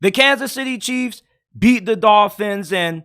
The Kansas City Chiefs beat the Dolphins. And,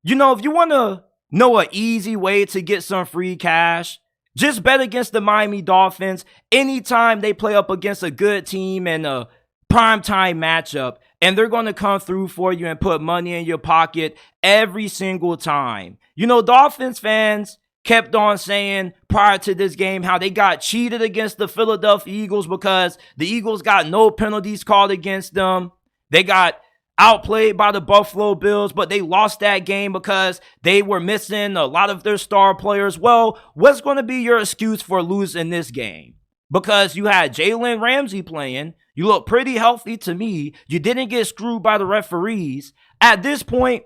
if you want to know an easy way to get some free cash, just bet against the Miami Dolphins anytime they play up against a good team in a primetime matchup. And they're going to come through for you and put money in your pocket every single time. Dolphins fans kept on saying prior to this game how they got cheated against the Philadelphia Eagles because the Eagles got no penalties called against them. They got outplayed by the Buffalo Bills, but they lost that game because they were missing a lot of their star players. Well, what's going to be your excuse for losing this game? Because you had Jalen Ramsey playing. You look pretty healthy to me. You didn't get screwed by the referees. At this point,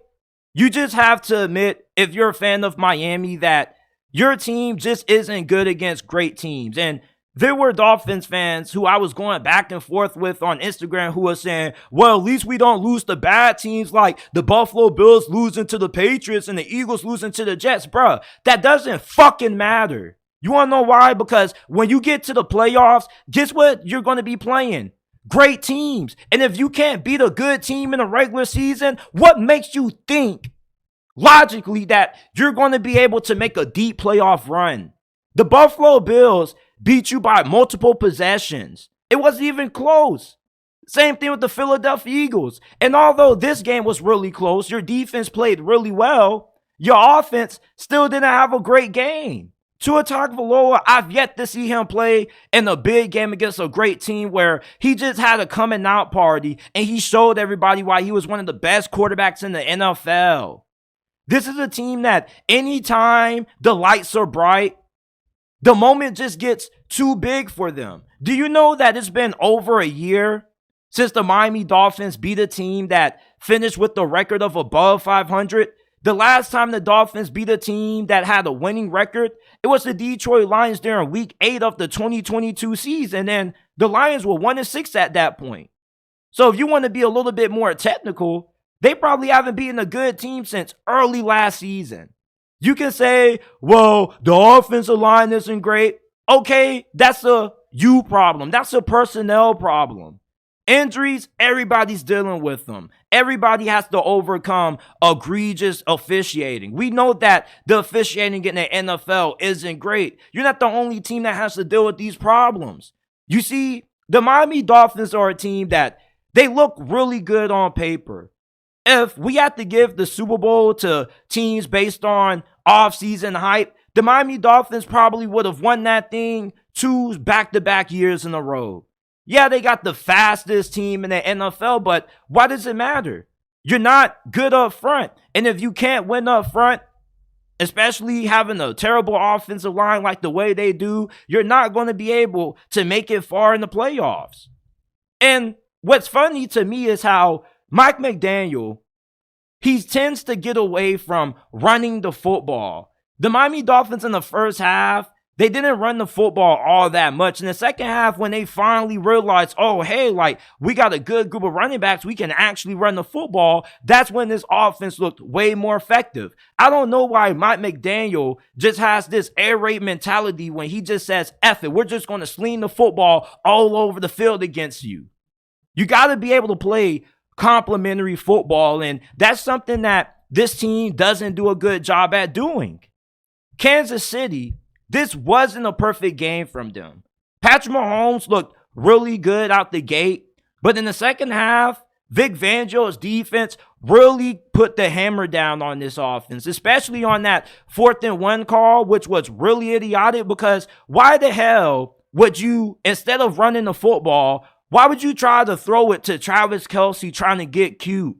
you just have to admit, if you're a fan of Miami, that your team just isn't good against great teams. And there were Dolphins fans who I was going back and forth with on Instagram who were saying, well, at least we don't lose to bad teams like the Buffalo Bills losing to the Patriots and the Eagles losing to the Jets. Bruh, that doesn't fucking matter. You want to know why? Because when you get to the playoffs, guess what you're going to be playing? Great teams. And if you can't beat a good team in a regular season, what makes you think logically that you're going to be able to make a deep playoff run? The Buffalo Bills beat you by multiple possessions. It wasn't even close. Same thing with the Philadelphia Eagles. And although this game was really close, your defense played really well, your offense still didn't have a great game. Tua Tagovailoa, I've yet to see him play in a big game against a great team where he just had a coming out party and he showed everybody why he was one of the best quarterbacks in the NFL. This is a team that anytime the lights are bright, the moment just gets too big for them. Do you know that it's been over a year since the Miami Dolphins beat a team that finished with the record of above 500? The last time the Dolphins beat a team that had a winning record, it was the Detroit Lions during week 8 of the 2022 season, and the Lions were 1-6 at that point. So if you want to be a little bit more technical, they probably haven't beaten a good team since early last season. You can say, well, the offensive line isn't great. Okay, that's a you problem. That's a personnel problem. Injuries, everybody's dealing with them. Everybody has to overcome egregious officiating. We know that the officiating in the NFL isn't great. You're not the only team that has to deal with these problems. You see, the Miami Dolphins are a team that they look really good on paper. If we had to give the Super Bowl to teams based on off-season hype, the Miami Dolphins probably would have won that thing 2 back-to-back years in a row. Yeah, they got the fastest team in the NFL, but why does it matter? You're not good up front. And if you can't win up front, especially having a terrible offensive line like the way they do, you're not going to be able to make it far in the playoffs. And what's funny to me is how Mike McDaniel, he tends to get away from running the football. The Miami Dolphins in the first half, they didn't run the football all that much. In the second half, when they finally realized, oh, hey, we got a good group of running backs, we can actually run the football, that's when this offense looked way more effective. I don't know why Mike McDaniel just has this air raid mentality when he just says, F it, we're just going to sling the football all over the field against you. You got to be able to play complementary football, and that's something that this team doesn't do a good job at doing. Kansas City, this wasn't a perfect game from them. Patrick Mahomes looked really good out the gate, but in the second half, Vic Fangio's defense really put the hammer down on this offense, especially on that 4th and 1 call, which was really idiotic because why the hell would you, instead of running the football, why would you try to throw it to Travis Kelce trying to get cute?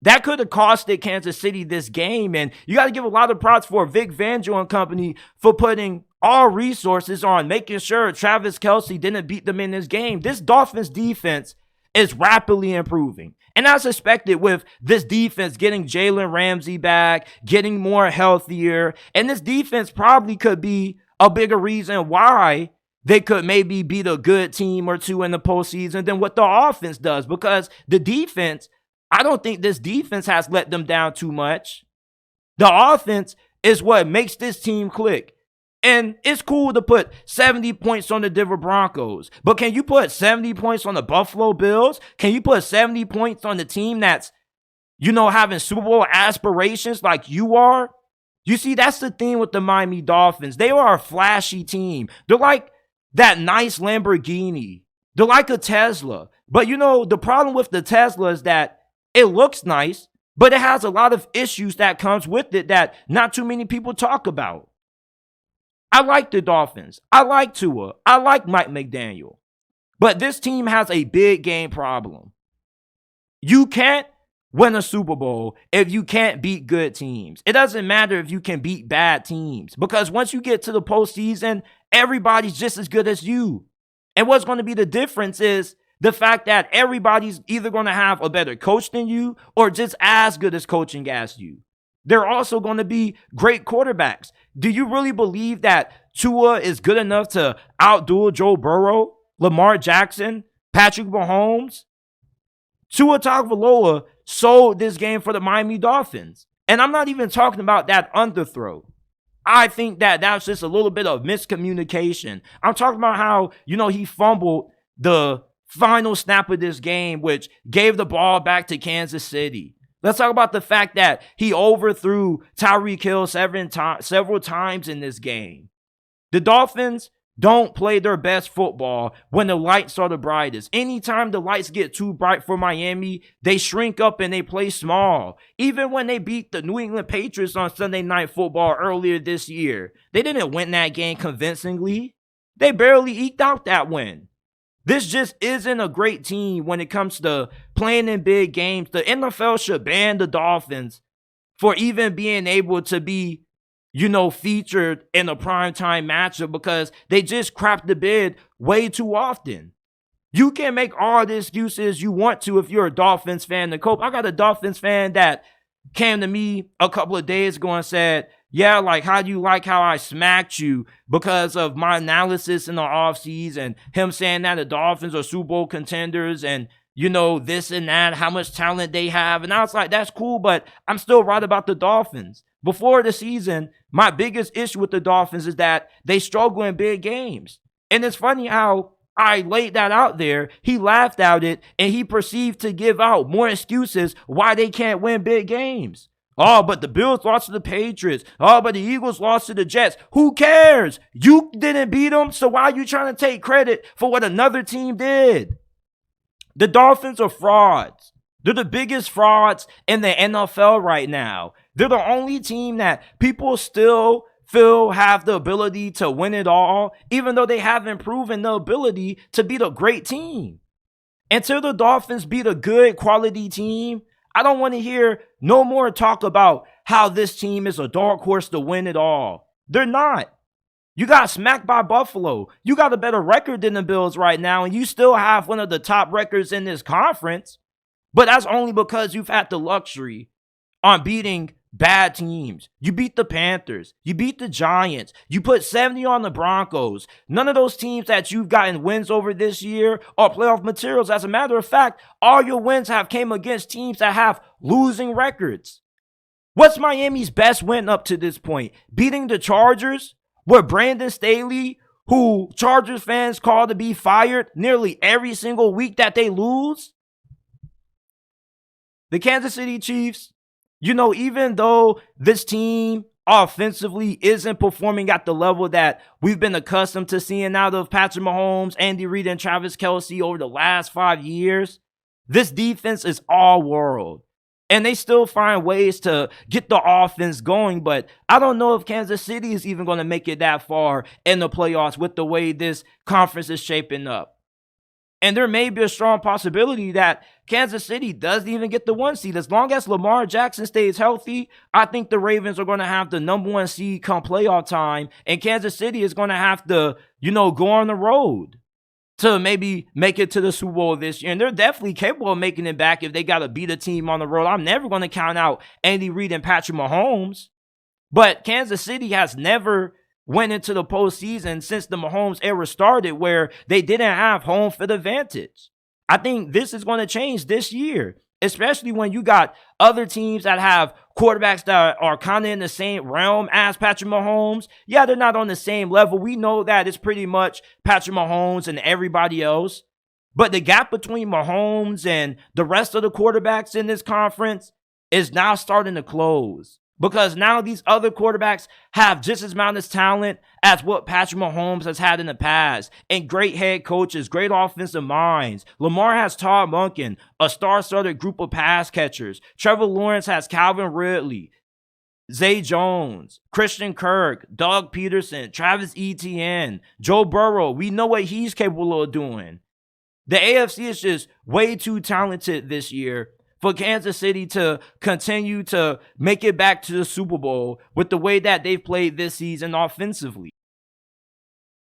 That could have costed Kansas City this game, and you got to give a lot of props for Vic Fangio and company for putting all resources on making sure Travis Kelce didn't beat them in this game. This Dolphins defense is rapidly improving. And as expected with this defense getting Jalen Ramsey back, getting more healthier, and this defense probably could be a bigger reason why they could maybe beat a good team or two in the postseason than what the offense does, because the defense, I don't think this defense has let them down too much. The offense is what makes this team click. And it's cool to put 70 points on the Denver Broncos, but can you put 70 points on the Buffalo Bills? Can you put 70 points on the team that's, having Super Bowl aspirations like you are? You see, that's the thing with the Miami Dolphins. They are a flashy team. They're like that nice Lamborghini. They're like a Tesla. But the problem with the Tesla is that it looks nice, but it has a lot of issues that comes with it that not too many people talk about. I like the Dolphins. I like Tua. I like Mike McDaniel. But this team has a big game problem. You can't win a Super Bowl if you can't beat good teams. It doesn't matter if you can beat bad teams, because once you get to the postseason, everybody's just as good as you. And what's going to be the difference is the fact that everybody's either going to have a better coach than you or just as good as coaching as you. They're also going to be great quarterbacks. Do you really believe that Tua is good enough to outdo Joe Burrow, Lamar Jackson, Patrick Mahomes? Tua Tagovailoa sold this game for the Miami Dolphins. And I'm not even talking about that underthrow. I think that that's just a little bit of miscommunication. I'm talking about how, he fumbled the final snap of this game, which gave the ball back to Kansas City. Let's talk about the fact that he overthrew Tyreek Hill several times in this game. The Dolphins don't play their best football when the lights are the brightest. Anytime the lights get too bright for Miami, they shrink up and they play small. Even when they beat the New England Patriots on Sunday Night Football earlier this year, they didn't win that game convincingly. They barely eked out that win. This just isn't a great team when it comes to playing in big games. The NFL should ban the Dolphins for even being able to be, featured in a primetime matchup, because they just crap the bed way too often. You can make all the excuses you want to if you're a Dolphins fan to cope. I got a Dolphins fan that came to me a couple of days ago and said, yeah, like, how do you like how I smacked you because of my analysis in the offseason, him saying that the Dolphins are Super Bowl contenders and, this and that, how much talent they have. And I was like, that's cool, but I'm still right about the Dolphins. Before the season, my biggest issue with the Dolphins is that they struggle in big games. And it's funny how I laid that out there. He laughed at it, and he proceeded to give out more excuses why they can't win big games. Oh, but the Bills lost to the Patriots. Oh, but the Eagles lost to the Jets. Who cares? You didn't beat them, so why are you trying to take credit for what another team did? The Dolphins are frauds. They're the biggest frauds in the NFL right now. They're the only team that people still feel have the ability to win it all, even though they haven't proven the ability to beat a great team. Until the Dolphins beat a good quality team, I don't want to hear no more talk about how this team is a dark horse to win it all. They're not. You got smacked by Buffalo. You got a better record than the Bills right now, and you still have one of the top records in this conference. But that's only because you've had the luxury on beating bad teams. You beat the Panthers. You beat the Giants. You put 70 on the Broncos. None of those teams that you've gotten wins over this year are playoff materials. As a matter of fact, all your wins have came against teams that have losing records. What's Miami's best win up to this point? Beating the Chargers, where Brandon Staley, who Chargers fans call to be fired nearly every single week that they lose? The Kansas City Chiefs, even though this team offensively isn't performing at the level that we've been accustomed to seeing out of Patrick Mahomes, Andy Reid, and Travis Kelce over the last 5 years, this defense is all world. And they still find ways to get the offense going, but I don't know if Kansas City is even going to make it that far in the playoffs with the way this conference is shaping up. And there may be a strong possibility that Kansas City doesn't even get the 1 seed. As long as Lamar Jackson stays healthy, I think the Ravens are going to have the number 1 seed come playoff time. And Kansas City is going to have to, go on the road to maybe make it to the Super Bowl this year. And they're definitely capable of making it back if they got to beat a team on the road. I'm never going to count out Andy Reid and Patrick Mahomes. But Kansas City has never went into the postseason since the Mahomes era started, where they didn't have home field advantage. I think this is going to change this year. especially when you got other teams that have quarterbacks that are kind of in the same realm as Patrick Mahomes. Yeah, they're not on the same level. We know that it's pretty much Patrick Mahomes and everybody else. But the gap between Mahomes and the rest of the quarterbacks in this conference is now starting to close. Because now these other quarterbacks have just as much talent as what Patrick Mahomes has had in the past. And great head coaches, great offensive minds. Lamar has Todd Monken, a star-studded group of pass catchers. Trevor Lawrence has Calvin Ridley, Zay Jones, Christian Kirk, Doug Peterson, Travis Etienne, Joe Burrow. We know what he's capable of doing. The AFC is just way too talented this year for Kansas City to continue to make it back to the Super Bowl with the way that they've played this season offensively.